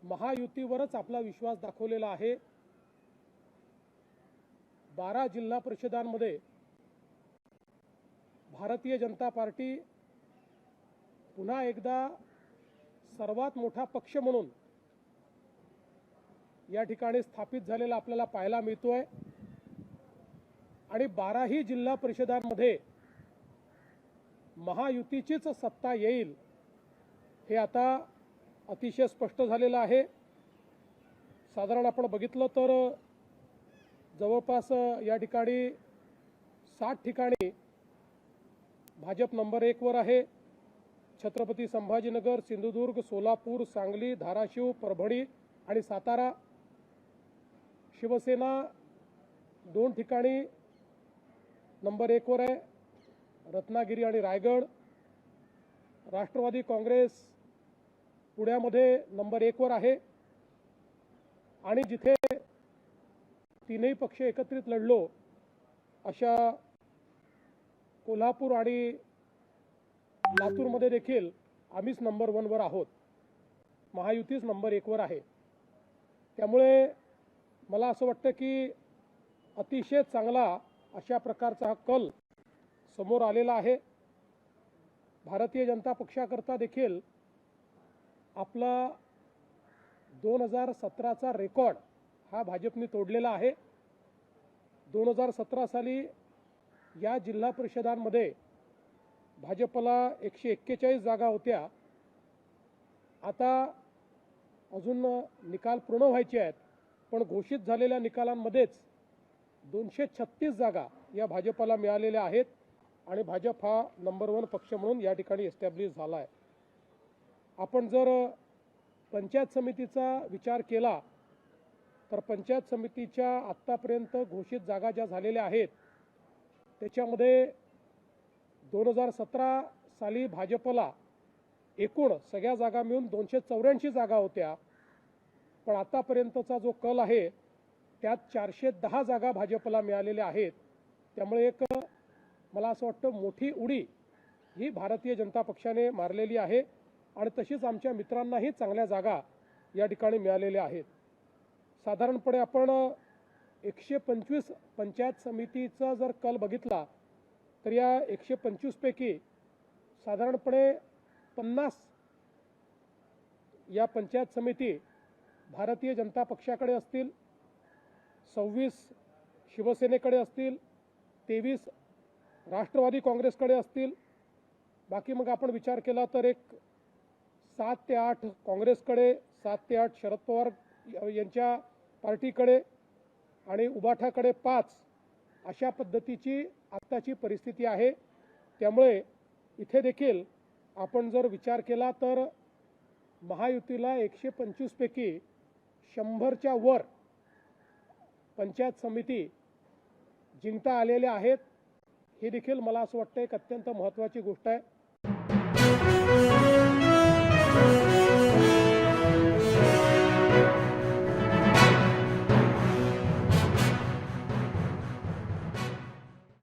महायुतीवरच आपला विश्वास दाखवलेला आहे। 12 जिल्हा परिषदांमध्ये भारतीय जनता पार्टी पुन्हा एकदा सर्वात मोठा पक्ष म्हणून या ठिकाणी स्थापित झालेला आपल्याला पाहायला मिळतोय आणि 12ही जिल्हा परिषदांमध्ये महायुतीचीच सत्ता येईल हे आता अतिशय स्पष्ट झालेलं आहे। साधारण आपण बघितलं तर जवळपास या ठिकाणी 60 ठिकाणी भाजप नंबर 1 वर आहे। छत्रपती संभाजीनगर, सिंधुदुर्ग, सोलापूर, सांगली, धाराशिव, परभणी आणि सातारा। शिवसेना 2 ठिकाणी नंबर 1 वर आहे, रत्नागिरी आणि रायगड। राष्ट्रवादी काँग्रेस पुण्यामध्ये नंबर 1 वर आहे आणि जिथे तीनही पक्ष एकत्रित लढलो अशा कोल्हापूर आणि लातूरमध्ये देखील आम्हीच नंबर 1 वर आहोत। महायुतीच नंबर 1 वर आहे। त्यामुळे मला असं वाटतं की अतिशय चांगला अशा प्रकारचा हा कल समोर आलेला आहे। भारतीय जनता पक्षाकरता देखील आपला 2017चा रेकॉर्ड हा भाजपने तोडलेला आहे। 2017 साली या जिल्हा परिषदांमध्ये भाजपला 141 जागा होत्या। आता अजून निकाल पूर्ण व्हायचे आहेत, पण घोषित झालेल्या निकालांमध्येच 236 जागा या भाजपला मिळालेल्या आहेत आणि भाजप हा नंबर 1 पक्ष म्हणून या ठिकाणी एस्टॅब्लिश झाला आहे। आपण जर पंचायत समितीचा विचार केला तर पंचायत समितीच्या आत्तापर्यंत घोषित जागा ज्या झालेल्या आहेत त्याच्यामध्ये 2017 साली भाजपला एकूण सगळ्या जागा मिळून 284 जागा होत्या, पण आतापर्यंतचा जो कल आहे त्यात 410 जागा भाजपला मिळालेल्या आहेत। त्यामुळे एक मला असं वाटतं मोठी उडी ही भारतीय जनता पक्षाने मारलेली आहे आणि तशीच आमच्या मित्रांनाही चांगल्या जागा या ठिकाणी मिळालेल्या आहेत। साधारणपणे आपण 125 पंचायत समितीचा जर कल बघितला तर या 125 पैकी साधारणपणे 50 या पंचायत समिती भारतीय जनता पक्षाकडे असतील, 26 शिवसेनेकडे असतील, 23 राष्ट्रवादी काँग्रेसकडे असतील। बाकी मग आपण विचार केला तर एक 7 ते 8 काँग्रेसकडे, 7 ते 8 शरद पवार यांच्या पार्टीकडे आणि उबाठाकडे 5 अशा पद्धतीची आत्ताची परिस्थिती आहे। त्यामुळे इथे देखील आपण जर विचार केला तर महायुतीला 125 पैकी 100च्या वर पंचायत समिती जिंकता आलेल्या आहेत। ही देखील मला असं वाटतं एक अत्यंत महत्त्वाची गोष्ट आहे।